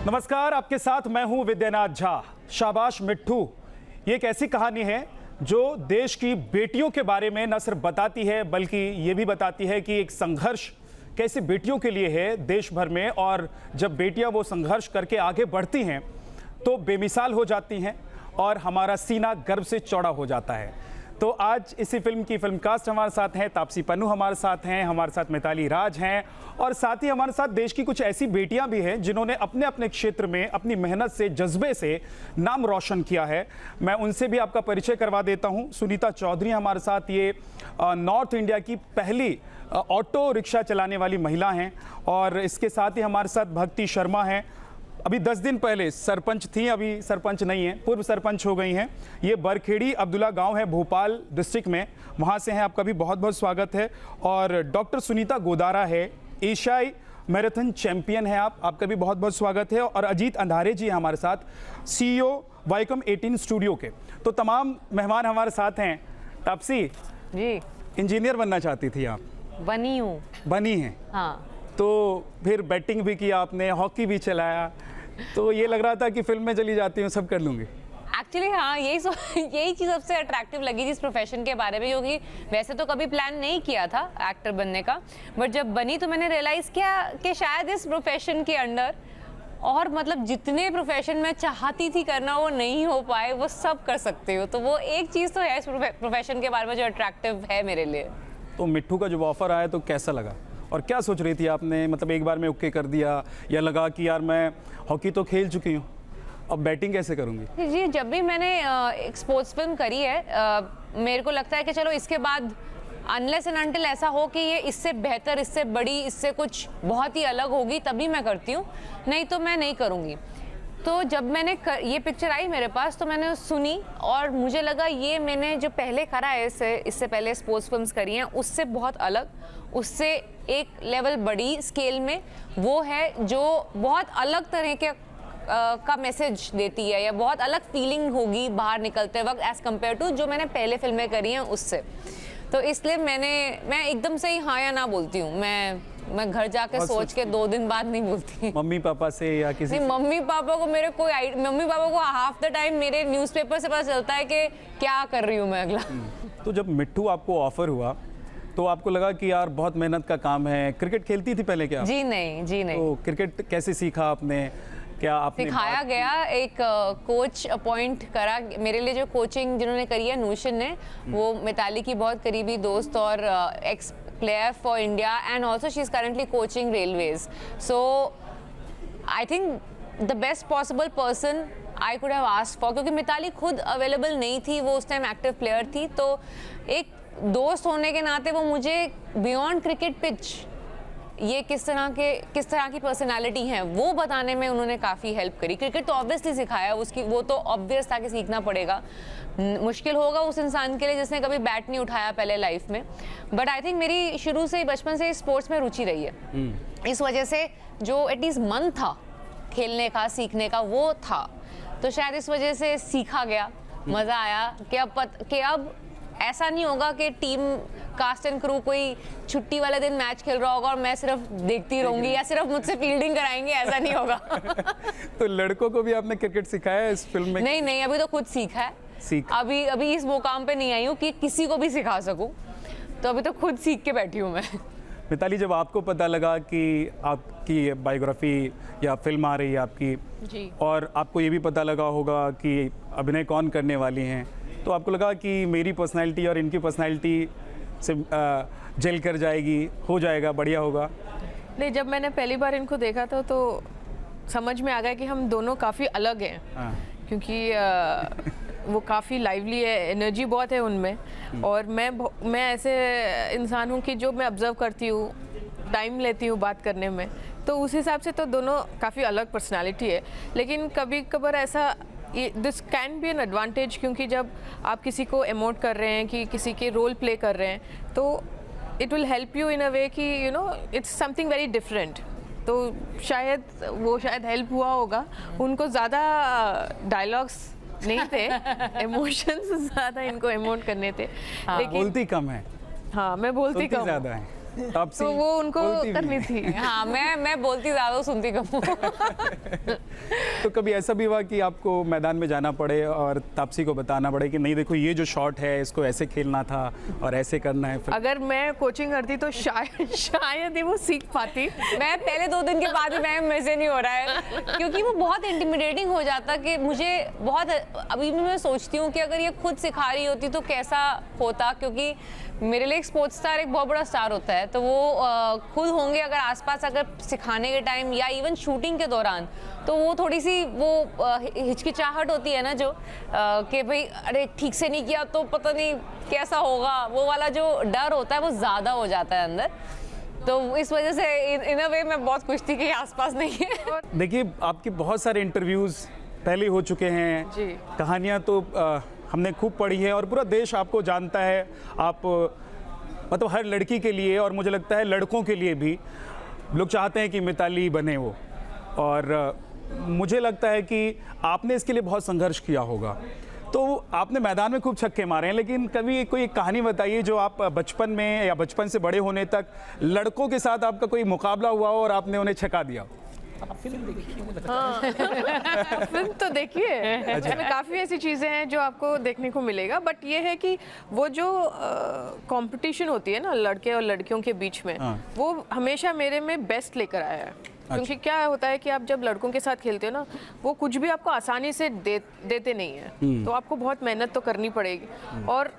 नमस्कार, आपके साथ मैं हूं विद्यानाथ झा। शाबाश मिट्ठू ये एक ऐसी कहानी है जो देश की बेटियों के बारे में न सिर्फ बताती है बल्कि ये भी बताती है कि एक संघर्ष कैसे बेटियों के लिए है देश भर में, और जब बेटियां वो संघर्ष करके आगे बढ़ती हैं तो बेमिसाल हो जाती हैं और हमारा सीना गर्व से चौड़ा हो जाता है। तो आज इसी फिल्म की फिल्म कास्ट हमारे साथ हैं, तापसी पन्नू हमारे साथ मिताली राज हैं, और साथ ही हमारे साथ देश की कुछ ऐसी बेटियां भी हैं जिन्होंने अपने अपने क्षेत्र में अपनी मेहनत से, जज्बे से नाम रोशन किया है। मैं उनसे भी आपका परिचय करवा देता हूं। सुनीता चौधरी हमारे साथ, ये नॉर्थ इंडिया की पहली ऑटो रिक्शा चलाने वाली महिला हैं, और इसके साथ ही हमारे साथ भक्ति शर्मा हैं। अभी 10 दिन पहले सरपंच थी, अभी सरपंच नहीं है, पूर्व सरपंच हो गई हैं। ये बरखेड़ी अब्दुल्ला गांव है भोपाल डिस्ट्रिक्ट में, वहां से हैं। आपका भी बहुत बहुत स्वागत है। और डॉक्टर सुनीता गोदारा है, एशियाई मैराथन चैंपियन है आप, आपका भी बहुत बहुत स्वागत है। और अजीत अंधारे जी हमारे साथ, CEO वाइकम 18 स्टूडियो के। तो तमाम मेहमान हमारे साथ हैं। तापसी जी, इंजीनियर बनना चाहती थी आप? बनी हैं। हाँ। तो फिर बैटिंग भी किया आपने, हॉकी भी चलाया, तो ये लग रहा था कि फिल्म में चली जाती हूँ, सब कर लूँगी। एक्चुअली हाँ, यही चीज़ सबसे अट्रैक्टिव लगी थी इस प्रोफेशन के बारे में, क्योंकि वैसे तो कभी प्लान नहीं किया था एक्टर बनने का, बट जब बनी तो मैंने रियलाइज़ किया कि शायद इस प्रोफेशन के अंडर और मतलब जितने प्रोफेशन में चाहती थी करना वो नहीं हो पाए, वो सब कर सकते हो। तो वो एक चीज़ तो है इस प्रोफेशन के बारे में जो अट्रैक्टिव है मेरे लिए। तो मिट्ठू का जब ऑफर आया तो कैसा लगा, और क्या सोच रही थी आपने? मतलब एक बार में ओके कर दिया, या लगा कि यार मैं हॉकी तो खेल चुकी हूँ, अब बैटिंग कैसे करूँगी? जी, जब भी मैंने एक स्पोर्ट्स फिल्म करी है, मेरे को लगता है कि चलो इसके बाद अनलेस एंड अनटिल ऐसा हो कि ये इससे बेहतर, इससे बड़ी, इससे कुछ बहुत ही अलग होगी, तभी मैं करती हूँ, नहीं तो मैं नहीं करूँगी। तो जब मैंने ये पिक्चर आई मेरे पास तो मैंने सुनी और मुझे लगा ये मैंने जो पहले करा है, इससे पहले स्पोर्ट्स फिल्म्स करी हैं उससे बहुत अलग, उससे एक लेवल बड़ी स्केल में वो है जो बहुत अलग तरह के का मैसेज देती है, या बहुत अलग फीलिंग होगी बाहर निकलते वक्त एज़ कम्पेयर टू जो मैंने पहले फिल्में करी हैं उससे। तो इसलिए मैं एकदम से ही हाँ या ना बोलती हूँ। मैं घर जाके सोच के 2 दिन बाद नहीं बोलती। मम्मी पापा से या किसी? मम्मी पापा को मेरे मम्मी पापा को हाफ द टाइम मेरे न्यूज़पेपर से पता चलता है कि क्या कर रही हूँ मैं अगला। तो जब मिट्ठू आपको ऑफर हुआ तो आपको लगा कि यार बहुत मेहनत का काम है। क्रिकेट खेलती थी पहले क्या? जी नहीं। तो क्रिकेट कैसे सीखा आपने? क्या आपने सिखाया गया? एक कोच अपॉइंट करा मेरे लिए, जो कोचिंग जिन्होंने करी है नूशन ने, वो मिताली की बहुत करीबी दोस्त और x player for India, and also she is currently coaching railways. So I think the best possible person I could have asked for, क्योंकि मिताली खुद अवेलेबल नहीं थी, वो उस टाइम एक्टिव प्लेयर थी। तो एक दोस्त होने के नाते वो मुझे बियॉन्ड क्रिकेट पिच ये किस तरह की पर्सनालिटी है वो बताने में उन्होंने काफ़ी हेल्प करी। क्रिकेट तो ऑब्वियसली सिखाया, उसकी वो तो ऑब्वियस था कि सीखना पड़ेगा, मुश्किल होगा उस इंसान के लिए जिसने कभी बैट नहीं उठाया पहले लाइफ में। बट आई थिंक मेरी शुरू से ही, बचपन से स्पोर्ट्स में रुचि रही है, इस वजह से जो एटलीस्ट मन था खेलने का, सीखने का, वो था। तो शायद इस वजह से सीखा गया, मज़ा आया कि अब ऐसा नहीं होगा कि टीम कास्ट एंड क्रू कोई छुट्टी वाले दिन मैच खेल रहा होगा और मैं सिर्फ देखती रहूंगी या सिर्फ मुझसे फील्डिंग कराएंगे, ऐसा नहीं होगा। तो लड़कों को भी आपने क्रिकेट सिखाया है इस फिल्म में? नहीं, अभी तो खुद सीखा है। अभी इस मुकाम पे नहीं आई हूँ कि किसी को भी सिखा सकूं, तो अभी तो खुद सीख के बैठी हूँ मैं। मिताली, जब आपको पता लगा कि आपकी बायोग्राफी या फिल्म आ रही है आपकी जी, और आपको ये भी पता लगा होगा कि अभिनय कौन करने वाली हैं, तो आपको लगा कि मेरी पर्सनैलिटी और इनकी पर्सनैलिटी से जेल कर जाएगी, हो जाएगा, बढ़िया होगा? नहीं, जब मैंने पहली बार इनको देखा था तो समझ में आ गया कि हम दोनों काफ़ी अलग हैं। क्योंकि वो काफ़ी लाइवली है, एनर्जी बहुत है उनमें, और मैं ऐसे इंसान हूँ कि जो मैं ऑब्जर्व करती हूँ, टाइम लेती हूँ बात करने में, तो उस हिसाब से तो दोनों काफ़ी अलग पर्सनालिटी है। लेकिन कभी कभार ऐसा this can be an advantage, क्योंकि जब आप किसी को एमोट कर रहे हैं, कि किसी के रोल प्ले कर रहे हैं, तो it will help you in a way कि you know it's something very different. तो शायद हेल्प हुआ होगा। उनको ज़्यादा डायलॉग्स नहीं थे, इमोशंस ज़्यादा इनको एमोट करने थे। हाँ, लेकिन बोलती कम है। हाँ, मैं बोलती कम ज़्यादा है। तापसी तो वो उनको बोलती भी करनी थी। हाँ, मैं बोलती ज़्यादा हूँ, सुनती कम हूँ। तो कभी ऐसा भी हुआ कि आपको मैदान में जाना पड़े और तापसी को बताना पड़े कि नहीं देखो ये जो शॉट है इसको ऐसे खेलना था और ऐसे करना है? फिर अगर मैं कोचिंग करती तो शायद ही वो सीख पाती। मैं पहले 2 दिन के बाद ही मेरे से नहीं हो रहा है, क्योंकि वो बहुत इंटिमिडेटिंग हो जाता कि मुझे बहुत, अभी भी मैं सोचती हूँ कि अगर ये खुद सिखा रही होती तो कैसा होता, क्योंकि मेरे लिए एक स्पोर्ट्स स्टार एक बहुत बड़ा स्टार होता है, तो वो खुद होंगे अगर आसपास, अगर सिखाने के टाइम या इवन शूटिंग के दौरान, तो वो थोड़ी सी वो हिचकिचाहट होती है ना जो कि भाई अरे ठीक से नहीं किया तो पता नहीं कैसा होगा, वो वाला जो डर होता है वो ज़्यादा हो जाता है अंदर। तो इस वजह से इन अ वे मैं बहुत खुश थी कि आसपास नहीं है। देखिए आपके बहुत सारे इंटरव्यूज़ पहले हो चुके हैं जी। कहानियाँ तो हमने खूब पढ़ी है और पूरा देश आपको जानता है। आप मतलब हर लड़की के लिए और मुझे लगता है लड़कों के लिए भी लोग चाहते हैं कि मिताली बने वो, और मुझे लगता है कि आपने इसके लिए बहुत संघर्ष किया होगा। तो आपने मैदान में खूब छक्के मारे हैं, लेकिन कभी कोई एक कहानी बताइए जो आप बचपन में या बचपन से बड़े होने तक लड़कों के साथ आपका कोई मुकाबला हुआ हो और आपने उन्हें छक्का दिया। फिल्म तो देखिए, इसमें काफ़ी ऐसी चीज़ें हैं जो आपको देखने को मिलेगा, बट ये है कि वो जो कंपटीशन होती है ना लड़के और लड़कियों के बीच में, वो हमेशा मेरे में बेस्ट लेकर आया है। क्योंकि क्या होता है कि आप जब लड़कों के साथ खेलते हो ना, वो कुछ भी आपको आसानी से देते नहीं है, तो आपको बहुत मेहनत तो करनी पड़ेगी और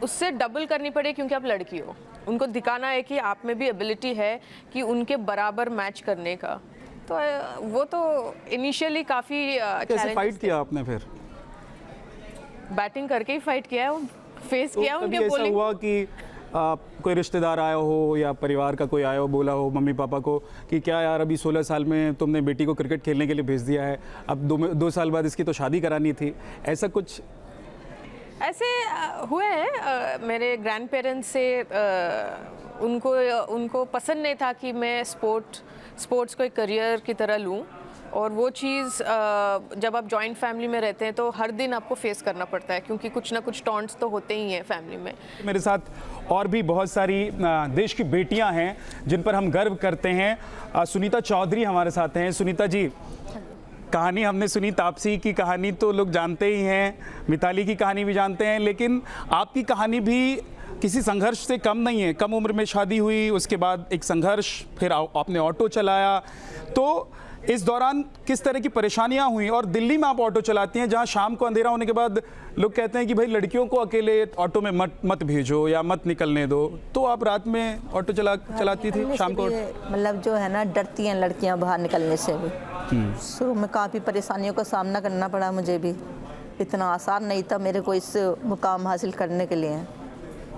उससे डबल करनी पड़ेगी, क्योंकि आप लड़की हो। उनको दिखाना है कि आप में भी एबिलिटी है कि उनके बराबर मैच करने का। तो वो तो इनिशियली काफ़ी कैसे फाइट किया आपने? फिर बैटिंग करके ही फाइट किया है, वो फेस किया तो उनके कभी ऐसा बॉलिंग। हुआ कि कोई रिश्तेदार आया हो या परिवार का कोई आया हो, बोला हो मम्मी पापा को कि क्या यार अभी 16 साल में तुमने बेटी को क्रिकेट खेलने के लिए भेज दिया है, अब 2 साल बाद इसकी तो शादी करानी थी, ऐसा कुछ? ऐसे हुए हैं मेरे ग्रैंड पेरेंट्स से, उनको पसंद नहीं था कि मैं स्पोर्ट्स को एक करियर की तरह लूं, और वो चीज़ जब आप जॉइंट फैमिली में रहते हैं तो हर दिन आपको फेस करना पड़ता है, क्योंकि कुछ ना कुछ टॉन्ट्स तो होते ही हैं फैमिली में। मेरे साथ और भी बहुत सारी देश की बेटियां हैं जिन पर हम गर्व करते हैं। सुनीता चौधरी हमारे साथ हैं। सुनीता जी, कहानी हमने सुनी, तापसी की कहानी तो लोग जानते ही हैं, मिताली की कहानी भी जानते हैं, लेकिन आपकी कहानी भी किसी संघर्ष से कम नहीं है। कम उम्र में शादी हुई, उसके बाद एक संघर्ष, फिर आपने ऑटो चलाया, तो इस दौरान किस तरह की परेशानियां हुई? और दिल्ली में आप ऑटो चलाती हैं जहां शाम को अंधेरा होने के बाद लोग कहते हैं कि भाई लड़कियों को अकेले ऑटो में मत भेजो या मत निकलने दो, तो आप रात में ऑटो चलाती थी शाम को? मतलब जो है ना, डरती हैं लड़कियां बाहर निकलने से भी। शुरू में काफ़ी परेशानियों का सामना करना पड़ा मुझे भी, इतना आसान नहीं था मेरे को इस मुकाम हासिल करने के लिए।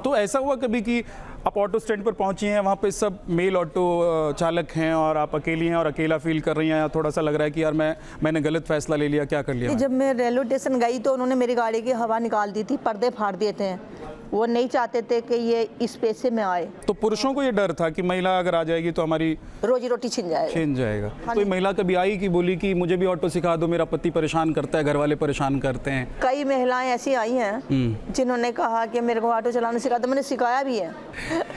तो ऐसा हुआ कभी कि आप ऑटो स्टैंड पर पहुंची हैं, वहाँ पे सब मेल ऑटो चालक हैं और आप अकेली हैं और अकेला फील कर रही हैं, या थोड़ा सा लग रहा है कि यार मैंने गलत फैसला ले लिया, क्या कर लिया? जब मैं रेलवे स्टेशन गई तो उन्होंने मेरी गाड़ी की हवा निकाल दी थी, पर्दे फाड़ दिए थे। वो नहीं चाहते थे कि ये इस पेशे में आए। तो पुरुषों को ये डर था कि महिला अगर आ जाएगी तो हमारी रोजी रोटी छिन जाएगा। कोई महिला कभी आई कि बोली कि मुझे भी ऑटो सिखा दो, मेरा पति परेशान करता है, घर वाले परेशान करते हैं? कई महिलाएं ऐसी आई हैं जिन्होंने कहा कि मेरे को ऑटो चलाना सिखा दो, मैंने सिखाया भी है।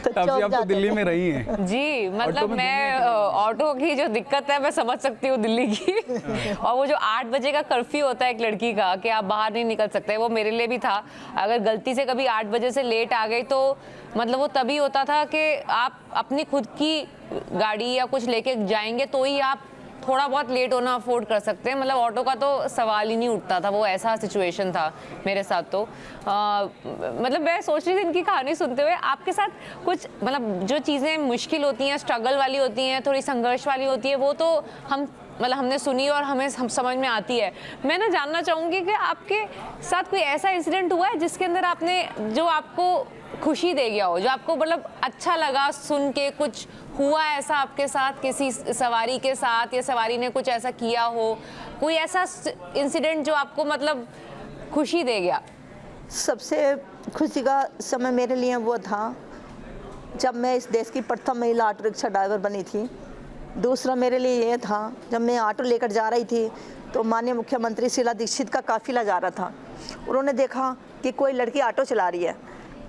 तो आप तो दिल्ली में रही हैं। जी, मतलब मैं ऑटो की जो दिक्कत है मैं समझ सकती हूँ दिल्ली की। और वो जो 8 बजे का कर्फ्यू होता है एक लड़की का कि आप बाहर नहीं निकल सकते, वो मेरे लिए भी था। अगर गलती से कभी 8 बजे से लेट आ गई तो मतलब वो तभी होता था कि आप अपनी खुद की गाड़ी या कुछ लेके जाएंगे तो ही आप थोड़ा बहुत लेट होना अफोर्ड कर सकते हैं। मतलब ऑटो का तो सवाल ही नहीं उठता था, वो ऐसा सिचुएशन था मेरे साथ। तो मतलब मैं सोच रही थी इनकी कहानी सुनते हुए, आपके साथ कुछ मतलब जो चीज़ें मुश्किल होती हैं, स्ट्रगल वाली होती हैं, थोड़ी संघर्ष वाली होती है, वो तो हमने सुनी और हमें समझ में आती है। मैं ना जानना चाहूँगी कि आपके साथ कोई ऐसा इंसिडेंट हुआ है जिसके अंदर आपने, जो आपको खुशी दे गया हो, जो आपको मतलब अच्छा लगा सुन के? कुछ हुआ ऐसा आपके साथ किसी सवारी के साथ, या सवारी ने कुछ ऐसा किया हो, कोई ऐसा इंसिडेंट जो आपको मतलब खुशी दे गया? सबसे खुशी का समय मेरे लिए वो था जब मैं इस देश की प्रथम महिला ऑटो रिक्शा ड्राइवर बनी थी। दूसरा मेरे लिए ये था जब मैं ऑटो लेकर जा रही थी तो माननीय मुख्यमंत्री शीला दीक्षित का काफिला जा रहा था। उन्होंने देखा कि कोई लड़की ऑटो चला रही है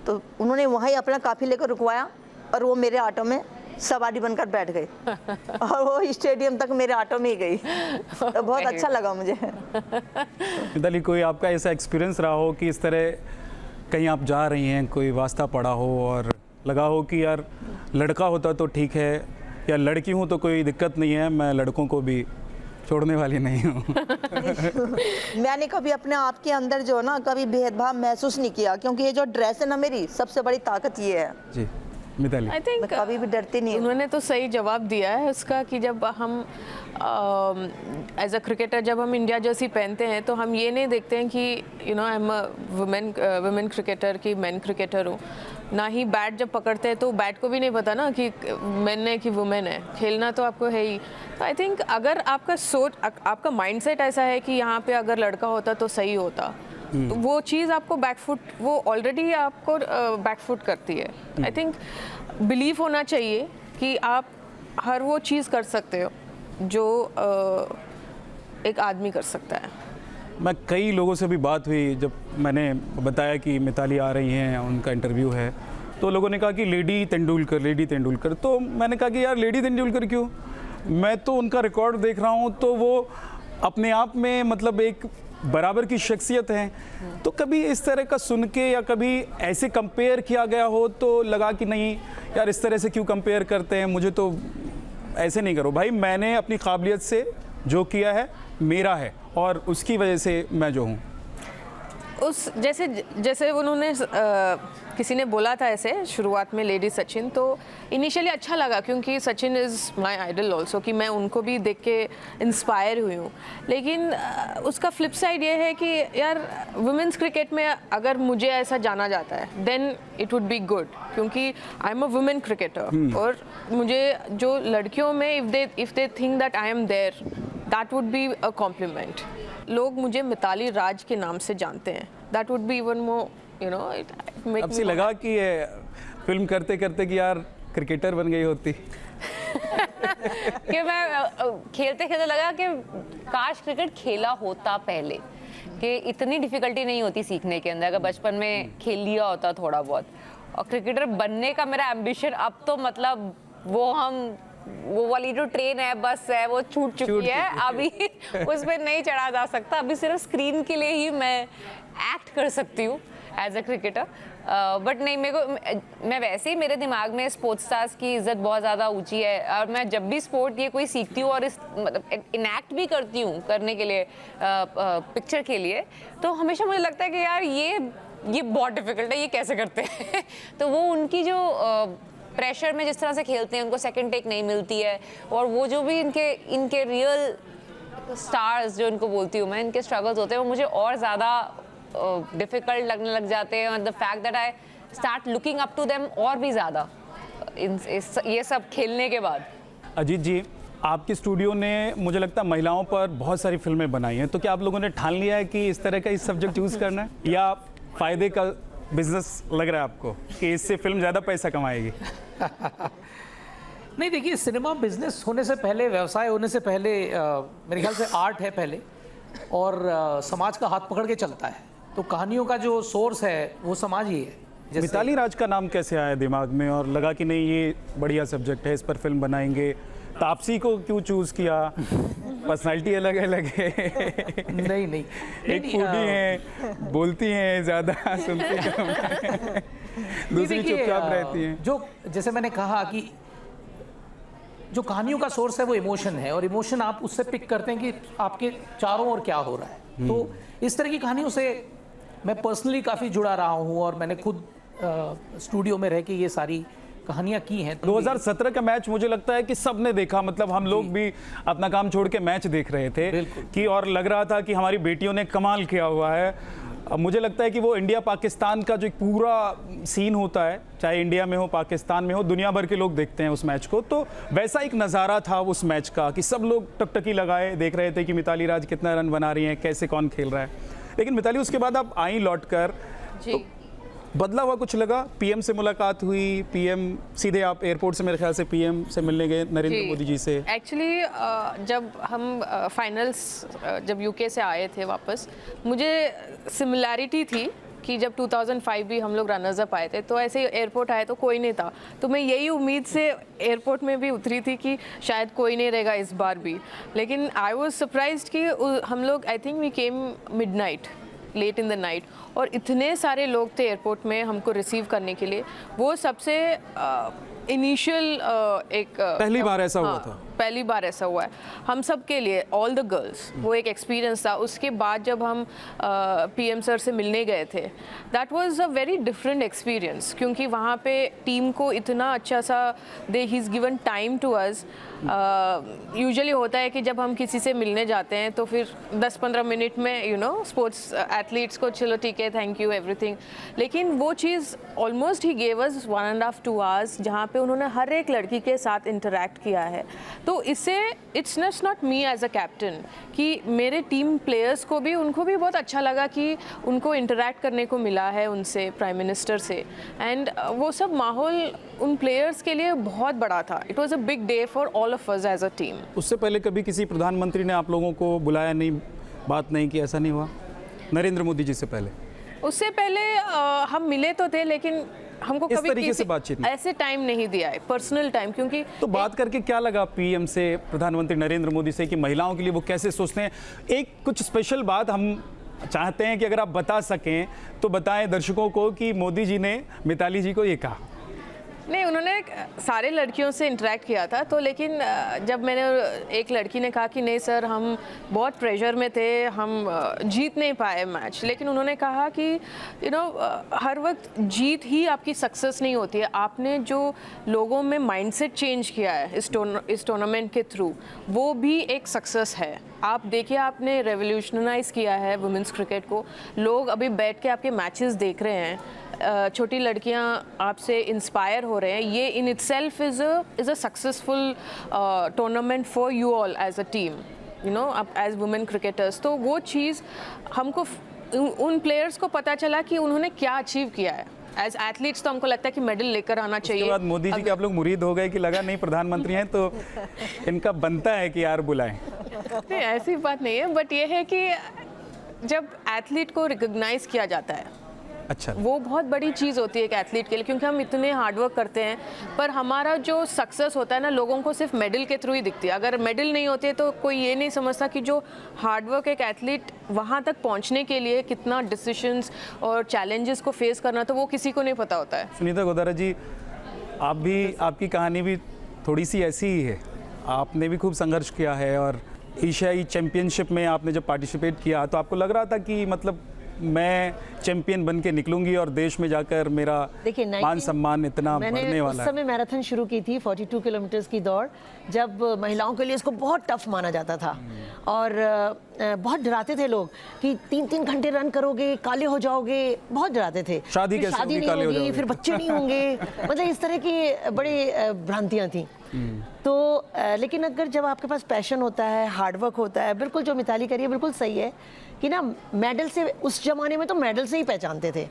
तो उन्होंने वहीं अपना काफिले को रुकवाया और वो मेरे ऑटो में सवारी बनकर बैठ गई और वो स्टेडियम तक मेरे ऑटो में ही गई। तो बहुत अच्छा लगा मुझे। मिताली, कोई आपका ऐसा एक्सपीरियंस रहा हो कि इस तरह कहीं आप जा रही हैं, कोई वास्ता पड़ा हो और लगा हो कि यार लड़का होता तो ठीक है, या लड़की हूँ तो कोई दिक्कत नहीं है, मैं लड़कों को भी छोड़ने वाली नहीं हूँ? मैंने कभी अपने आप के अंदर जो ना कभी भेदभाव महसूस नहीं किया, क्योंकि ये जो ड्रेस है ना, मेरी सबसे बड़ी ताकत ये है। जी मिताली, आई थिंक मैं कभी भी डरती नहीं हूँ। उन्होंने तो सही जवाब दिया है उसका कि जब हम एज अ क्रिकेटर जब हम इंडिया जर्सी पहनते हैं तो हम ये नहीं देखते हैं कि you no I am a women cricketer की मैन क्रिकेटर हूँ। ना ही बैट जब पकड़ते हैं तो बैट को भी नहीं पता ना कि मैन है कि वुमेन है, खेलना तो आपको है ही। तो आई थिंक अगर आपका सोच आपका माइंडसेट ऐसा है कि यहाँ पे अगर लड़का होता तो सही होता, तो वो चीज़ आपको बैकफुट, वो ऑलरेडी आपको बैकफुट करती है। आई थिंक बिलीव होना चाहिए कि आप हर वो चीज़ कर सकते हो जो एक आदमी कर सकता है। मैं कई लोगों से भी बात हुई, जब मैंने बताया कि मिताली आ रही हैं, उनका इंटरव्यू है, तो लोगों ने कहा कि लेडी तेंदुलकर। तो मैंने कहा कि यार लेडी तेंदुलकर क्यों? मैं तो उनका रिकॉर्ड देख रहा हूँ तो वो अपने आप में मतलब एक बराबर की शख्सियत हैं। तो कभी इस तरह का सुन के या कभी ऐसे कंपेयर किया गया हो तो लगा कि नहीं यार इस तरह से क्यों कंपेयर करते हैं, मुझे तो ऐसे नहीं करो भाई, मैंने अपनी काबिलियत से जो किया है मेरा है और उसकी वजह से मैं जो हूँ। उस जैसे उन्होंने किसी ने बोला था ऐसे शुरुआत में लेडी सचिन, तो इनिशियली अच्छा लगा क्योंकि Sachin is my idol also, कि मैं उनको भी देख के इंस्पायर हुई हूँ। लेकिन उसका फ्लिप साइड ये है कि यार वुमेंस क्रिकेट में अगर मुझे ऐसा जाना जाता है then it would be good, क्योंकि I am a women cricketer. और मुझे जो लड़कियों में if they think that I am there, that would be a compliment. लोग मुझे मिताली राज के नाम से जानते हैं, that would be even more you know it make अब से लगा कि ये फिल्म करते करते कि यार क्रिकेटर बन गई होती। कि मैं खेलते खेलते लगा कि काश क्रिकेट खेला होता पहले, कि इतनी डिफिकल्टी नहीं होती सीखने के अंदर, अगर बचपन में खेल लिया होता थोड़ा बहुत। और क्रिकेटर बनने का मेरा एम्बिशन अब तो मतलब वो वाली जो ट्रेन है, बस है, वो छूट चुकी है, अभी उस पर नहीं चढ़ा जा सकता। अभी सिर्फ स्क्रीन के लिए ही मैं एक्ट कर सकती हूँ एज अ क्रिकेटर। बट नहीं, मैं वैसे ही मेरे दिमाग में स्पोर्ट्स स्टार्स की इज्जत बहुत ज़्यादा ऊंची है। और मैं जब भी स्पोर्ट ये कोई सीखती हूँ और इस मतलब इनैक्ट भी करती हूँ करने के लिए पिक्चर के लिए, तो हमेशा मुझे लगता है कि यार ये बहुत डिफिकल्ट है, ये कैसे करते हैं। तो वो उनकी जो प्रेशर में जिस तरह से खेलते हैं, उनको सेकंड टेक नहीं मिलती है, और वो जो भी इनके रियल स्टार्स जो इनको बोलती हूँ मैं, इनके स्ट्रगल्स होते हैं, वो मुझे और ज़्यादा डिफ़िकल्ट लगने लग जाते हैं। The fact that I start looking up to them और भी ज़्यादा ये सब खेलने के बाद। अजीत जी, आपके स्टूडियो ने मुझे लगता है महिलाओं पर बहुत सारी फिल्में बनाई हैं, तो क्या आप लोगों ने ठान लिया है कि इस तरह का इस सब्जेक्ट चूज़ करना है, या फ़ायदे का बिजनेस लग रहा है आपको कि इससे फिल्म ज़्यादा पैसा कमाएगी? नहीं, देखिए, सिनेमा बिजनेस होने से पहले, व्यवसाय होने से पहले मेरे ख्याल से आर्ट है पहले, और समाज का हाथ पकड़ के चलता है। तो कहानियों का जो सोर्स है वो समाज ही है। मिताली राज का नाम कैसे आया दिमाग में और लगा कि नहीं ये बढ़िया सब्जेक्ट है, इस पर फिल्म बनाएंगे? तापसी को क्यों चूज किया? पर्सनालिटी अलग अलग है। नहीं, एक फूडी है, बोलती हैं ज़्यादा, सुनती कम है, दूसरी चुपचाप रहती है। जो जैसे मैंने कहा कि जो कहानियों का सोर्स है वो इमोशन है, और इमोशन आप उससे पिक करते हैं कि आपके चारों ओर क्या हो रहा है। तो इस तरह की कहानियों से मैं पर्सनली काफ़ी जुड़ा रहा हूँ, और मैंने खुद स्टूडियो में रह के ये सारी कहानियाँ की हैं। 2017 का मैच मुझे लगता है कि सबने देखा, मतलब हम लोग भी अपना काम छोड़ के मैच देख रहे थे कि, और लग रहा था कि हमारी बेटियों ने कमाल किया हुआ है। अब मुझे लगता है कि वो इंडिया पाकिस्तान का जो एक पूरा सीन होता है, चाहे इंडिया में हो पाकिस्तान में हो, दुनिया भर के लोग देखते हैं उस मैच को, तो वैसा एक नज़ारा था उस मैच का कि सब लोग टकटकी लगाए देख रहे थे कि मिताली राज कितना रन बना रही हैं, कैसे कौन खेल रहा है। लेकिन मिताली उसके बाद आप आई लौट कर, तो बदला हुआ कुछ लगा? पीएम से मुलाकात हुई, पीएम सीधे आप एयरपोर्ट से मेरे ख्याल से पीएम से मिलने गए, नरेंद्र मोदी जी से। एक्चुअली जब हम फाइनल्स जब यूके से आए थे वापस, मुझे सिमिलैरिटी थी कि जब 2005 भी हम लोग रनर्स अप आए थे, तो ऐसे एयरपोर्ट आए तो कोई नहीं था, तो मैं यही उम्मीद से एयरपोर्ट में भी उतरी थी कि शायद कोई नहीं रहेगा इस बार भी। लेकिन आई वॉज सरप्राइज्ड कि हम लोग, I think we came midnight, late in the night, और इतने सारे लोग थे एयरपोर्ट में हमको रिसीव करने के लिए। वो सबसे इनिशियल एक पहली बार ऐसा हुआ हाँ, था। पहली बार ऐसा हुआ है हम सब के लिए, ऑल द गर्ल्स। वो एक एक्सपीरियंस था। उसके बाद जब हम पीएम सर से मिलने गए थे, that was a very different experience, क्योंकि वहाँ पे टीम को इतना अच्छा सा ही is given time to us. Usually होता है कि जब हम किसी से मिलने जाते हैं तो फिर 10-15 मिनट में स्पोर्ट्स एथलीट्स को चलो ठीक है, थैंक यू एवरीथिंग, लेकिन वो चीज़ almost he gave us 1.5-2 hours, जहाँ पे उन्होंने हर एक लड़की के साथ इंटरेक्ट किया है। तो इससे it's not me as a captain, कि मेरे टीम प्लेयर्स को भी, उनको भी बहुत अच्छा लगा कि उनको इंटरेक्ट करने को मिला है उनसे, प्राइम मिनिस्टर से, एंड वो सब माहौल उन प्लेयर्स के लिए बहुत बड़ा था। It was a big day for all of us as a team. उससे पहले कभी किसी प्रधानमंत्री ने आप लोगों को बुलाया नहीं, बात नहीं की, ऐसा नहीं हुआ? नरेंद्र मोदी जी से पहले? उससे पहले हम मिले तो थे, लेकिन हमको इस कभी तरीके से बातचीत नहीं? ऐसे टाइम नहीं दिया है, पर्सनल टाइम, क्योंकि तो बात करके क्या लगा पीएम से, प्रधानमंत्री नरेंद्र मोदी से, कि महिलाओं के लिए वो कैसे सोचते हैं? एक कुछ स्पेशल बात हम चाहते हैं कि अगर आप बता सकें तो बताएं दर्शकों को कि मोदी जी ने मिताली जी को ये कहा। नहीं, उन्होंने सारे लड़कियों से इंटरेक्ट किया था, तो लेकिन जब मैंने, एक लड़की ने कहा कि नहीं सर, हम बहुत प्रेशर में थे, हम जीत नहीं पाए मैच, लेकिन उन्होंने कहा कि हर वक्त जीत ही आपकी सक्सेस नहीं होती है, आपने जो लोगों में माइंडसेट चेंज किया है इस टूर्नामेंट के थ्रू, वो भी एक सक्सेस है। आप देखिए, आपने रेवोल्यूशनाइज किया है वुमेंस क्रिकेट को, लोग अभी बैठ के आपके मैचेस देख रहे हैं, छोटी लड़कियां आपसे इंस्पायर हो रहे हैं। ये in itself is a successful tournament for you all as a team, as women cricketers. तो वो चीज़ हमको, उन प्लेयर्स को पता चला कि उन्होंने क्या अचीव किया है। एज एथलीट्स तो हमको लगता है कि मेडल लेकर आना चाहिए। उसके बाद मोदी जी के आप लोग मुरीद हो गए कि लगा नहीं प्रधानमंत्री हैं तो इनका बनता है कि यार बुलाएं? नहीं, ऐसी बात नहीं है, बट ये है कि जब एथलीट को रिकॉग्नाइज किया जाता है, अच्छा, वो बहुत बड़ी चीज़ होती है एक एथलीट के लिए, क्योंकि हम इतने हार्डवर्क करते हैं, पर हमारा जो सक्सेस होता है ना, लोगों को सिर्फ मेडल के थ्रू ही दिखती है। अगर मेडल नहीं होते तो कोई ये नहीं समझता कि जो हार्डवर्क एक एथलीट वहाँ तक पहुँचने के लिए कितना डिसीजंस और चैलेंजेस को फेस करना, तो वो किसी को नहीं पता होता है। सुनीता गोदारा जी, आप भी, आपकी कहानी भी थोड़ी सी ऐसी ही है। आपने भी खूब संघर्ष किया है, और एशियाई चैम्पियनशिप में आपने जब पार्टिसिपेट किया तो आपको लग रहा था कि मतलब मैं चैंपियन बन के निकलूंगी और देश में जाकर मेरा मान सम्मान इतना बढ़ने वाला है? मैंने उस समय मैराथन शुरू की थी, 42 किलोमीटर्स की दौड़, जब महिलाओं के लिए इसको बहुत टफ माना जाता था, और बहुत डराते थे लोग कि 3-3 घंटे रन करोगे काले हो जाओगे, बहुत डराते थे। शादी फिर कैसे शादी होगी, नहीं काले हो होगी, जाओगे? फिर बच्चे नहीं होंगे, मतलब इस तरह की बड़ी भ्रांतियां थी। तो लेकिन अगर जब आपके पास पैशन होता है, हार्डवर्क होता है, बिल्कुल जो मिताली करी है बिल्कुल सही है कि ना, मेडल से, उस जमाने में तो मेडल से ही पहचानते थे।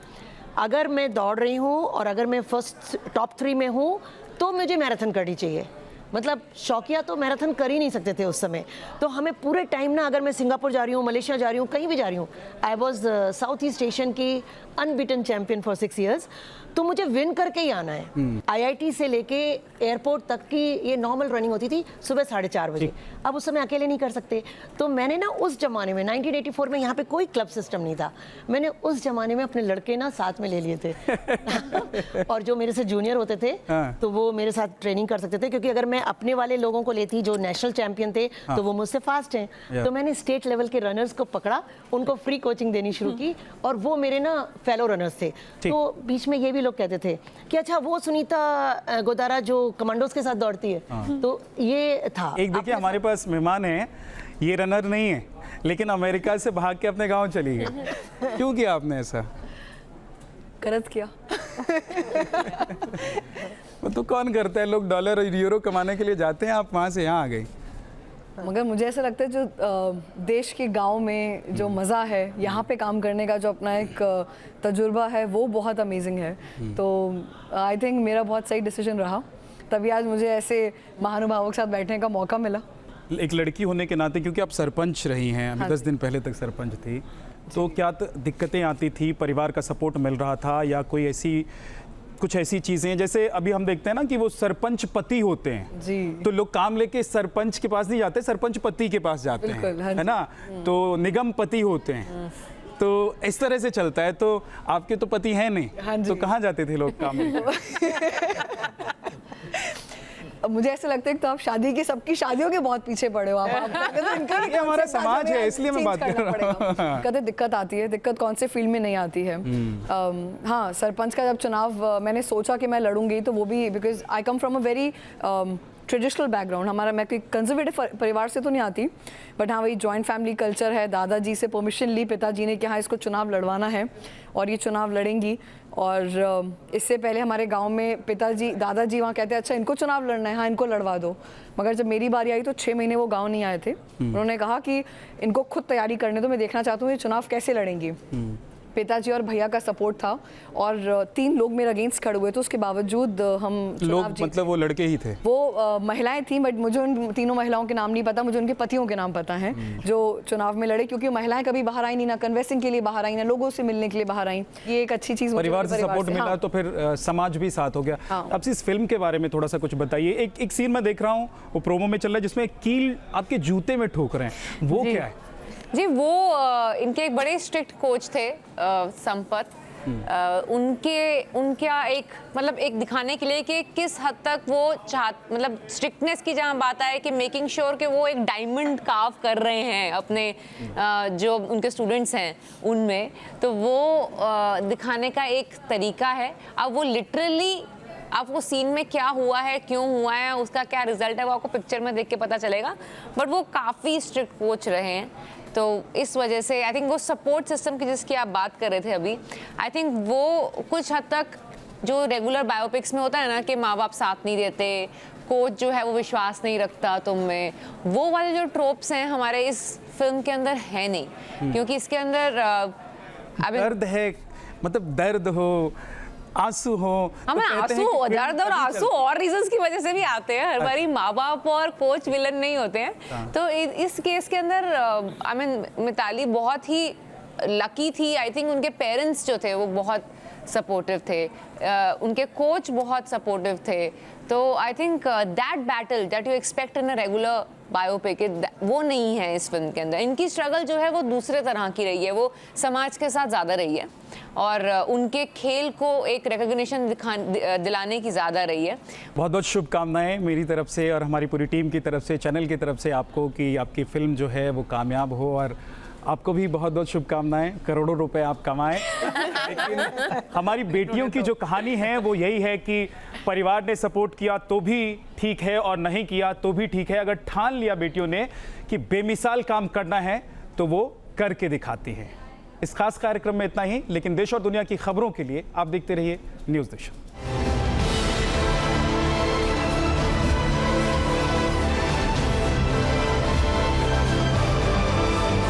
अगर मैं दौड़ रही हूँ और अगर मैं फर्स्ट टॉप 3 में हूँ तो मुझे मैराथन करनी चाहिए। मतलब शौकिया तो मैराथन कर ही नहीं सकते थे उस समय। तो हमें पूरे टाइम ना, अगर मैं सिंगापुर जा रही हूँ, मलेशिया जा रही हूँ, कहीं भी जा रही हूँ, I was south east Asian की अनबीटन चैम्पियन फॉर 6 years, तो मुझे विन करके ही आना है। आईआईटी से लेके एयरपोर्ट तक की ये नॉर्मल रनिंग होती थी सुबह 4:30 बजे। अब उस समय अकेले नहीं कर सकते, तो मैंने ना उस जमाने में 1984 में, यहाँ पे कोई क्लब सिस्टम नहीं था, मैंने उस जमाने में अपने लड़के ना साथ में ले लिए थे और जो मेरे से जूनियर होते थे तो वो मेरे साथ ट्रेनिंग कर सकते थे, क्योंकि अगर मैं अपने वाले लोगों को लेती जो नेशनल चैंपियन थे तो वो मुझसे फास्ट हैं। तो मैंने स्टेट लेवल के रनर्स को पकड़ा, उनको फ्री कोचिंग देनी शुरू की, और वो मेरे ना फेलो रनर्स थे। तो बीच में ये भी लोग कहते थे कि अच्छा वो सुनीता गोदारा जो कमांडोज के साथ दौड़ती है, तो ये था। एक देखिए, हमारे पास मेहमान हैं, ये रनर नहीं है लेकिन अमेरिका से भाग के अपने गांव चली गई। क्यों किया आपने ऐसा? गलत किया। वो तो कौन करता है, लोग डॉलर और यूरो कमाने के लिए जाते हैं, आप वहाँ से यहाँ आ गई। मगर मुझे ऐसा लगता है जो देश के गांव में जो मज़ा है, यहाँ पे काम करने का जो अपना एक तजुर्बा है, वो बहुत अमेजिंग है। तो आई थिंक मेरा बहुत सही डिसीजन रहा, तभी आज मुझे ऐसे महानुभावों के साथ बैठने का मौका मिला। एक लड़की होने के नाते, क्योंकि आप सरपंच रही हैं, अभी 10 दिन पहले तक सरपंच थी, तो क्या दिक्कतें आती थी, परिवार का सपोर्ट मिल रहा था, या कोई ऐसी कुछ ऐसी चीजें, जैसे अभी हम देखते हैं ना कि वो सरपंच पति होते हैं जी। तो लोग काम लेके सरपंच के पास नहीं जाते, सरपंच पति के पास जाते बिल्कुल, हाँ हैं, है जी। ना, तो निगम पति होते हैं, तो इस तरह से चलता है। तो आपके तो पति हैं नहीं, हाँ जी। तो कहाँ जाते थे लोग काम लेके? अब मुझे ऐसा लगता है कि तो आप शादी की, सबकी शादियों के बहुत पीछे पड़े हो आप तो इनका ये हमारा समाज है, इसलिए मैं बात कर रहा हूँ। कहते दिक्कत आती है, दिक्कत कौन से फील्ड में नहीं आती है। हाँ, सरपंच का जब चुनाव मैंने सोचा कि मैं लड़ूंगी, तो वो भी because I come from a very traditional background. हमारा, मैं कोई कंजर्वेटिव परिवार से तो नहीं आती, बट हाँ वही जॉइंट फैमिली कल्चर है। दादाजी से परमिशन ली पिताजी ने कि हाँ इसको चुनाव लड़वाना है और ये चुनाव लड़ेंगी। और इससे पहले हमारे गांव में दादाजी वहाँ कहते हैं अच्छा इनको चुनाव लड़ना है, हाँ इनको लड़वा दो। मगर जब मेरी बारी आई तो 6 महीने वो गांव नहीं आए थे। उन्होंने कहा कि इनको खुद तैयारी करने दो, मैं देखना चाहता हूँ ये चुनाव कैसे लड़ेंगी। पिताजी और भैया का सपोर्ट था और 3 लोग मेरे अगेंस्ट खड़े हुए, तो उसके बावजूद हम चुनाव लोग जीते। मतलब वो लड़के ही थे? वो महिलाएं थी, बट मुझे उन तीनों महिलाओं के नाम नहीं पता, मुझे उनके पतियों के नाम पता हैं जो चुनाव में लड़े, क्योंकि महिलाएं कभी बाहर आई नहीं, ना कन्वेंसिंग के लिए बाहर आई, ना लोगों से मिलने के लिए बाहर आई। ये एक अच्छी चीज, परिवार से सपोर्ट मिला। हाँ। तो फिर समाज भी साथ हो गया। हाँ। अब इस फिल्म के बारे में थोड़ा सा कुछ बताइए। एक सीन मैं देख रहा हूँ, वो प्रोमो में चल रहा है, जिसमें कील आपके जूते में ठोक रहे हैं, वो क्या है? जी, वो इनके एक बड़े स्ट्रिक्ट कोच थे, संपत। उनका एक मतलब एक दिखाने के लिए कि किस हद तक वो मतलब स्ट्रिक्टनेस की जहाँ बात आए कि मेकिंग श्योर कि वो एक डायमंड कार्व कर रहे हैं अपने जो उनके स्टूडेंट्स हैं उनमें, तो वो दिखाने का एक तरीका है। अब वो लिटरली आपको सीन में क्या हुआ है, क्यों हुआ है, उसका क्या रिजल्ट है, वो आपको पिक्चर में देख के पता चलेगा। बट वो काफ़ी स्ट्रिक्ट कोच रहे हैं, तो इस वजह से आई थिंक वो सपोर्ट सिस्टम की जिसकी आप बात कर रहे थे अभी, आई थिंक वो कुछ हद तक जो रेगुलर बायोपिक्स में होता है ना कि माँ बाप साथ नहीं देते, कोच जो है वो विश्वास नहीं रखता तुम में, वो वाले जो ट्रोप्स हैं हमारे इस फिल्म के अंदर है नहीं। क्योंकि इसके अंदर दर्द है, मतलब दर्द हो, आंसू हो, हमें आंसू, दर्द और आंसू और रीजंस की वजह से भी आते हैं। हर बारी माँ बाप और कोच विलन नहीं होते हैं। तो इस केस के अंदर आई मीन मिताली बहुत ही लकी थी। आई थिंक उनके पेरेंट्स जो थे वो बहुत सपोर्टिव थे, उनके कोच बहुत सपोर्टिव थे। तो I think that battle that you expect in a regular biopic, वो नहीं है इस फिल्म के अंदर। इनकी स्ट्रगल जो है वो दूसरे तरह की रही है, वो समाज के साथ ज़्यादा रही है और उनके खेल को एक रिकग्निशन दिलाने की ज़्यादा रही है। बहुत बहुत शुभकामनाएं मेरी तरफ से और हमारी पूरी टीम की तरफ से, चैनल की तरफ से आपको कि आपकी फिल्म जो है वो कामयाब हो, और आपको भी बहुत बहुत शुभकामनाएं, करोड़ों रुपए आप कमाएं। लेकिन हमारी बेटियों की जो कहानी है वो यही है कि परिवार ने सपोर्ट किया तो भी ठीक है और नहीं किया तो भी ठीक है। अगर ठान लिया बेटियों ने कि बेमिसाल काम करना है तो वो करके दिखाती हैं। इस खास कार्यक्रम में इतना ही, लेकिन देश और दुनिया की खबरों के लिए आप देखते रहिए न्यूज़ नेशन।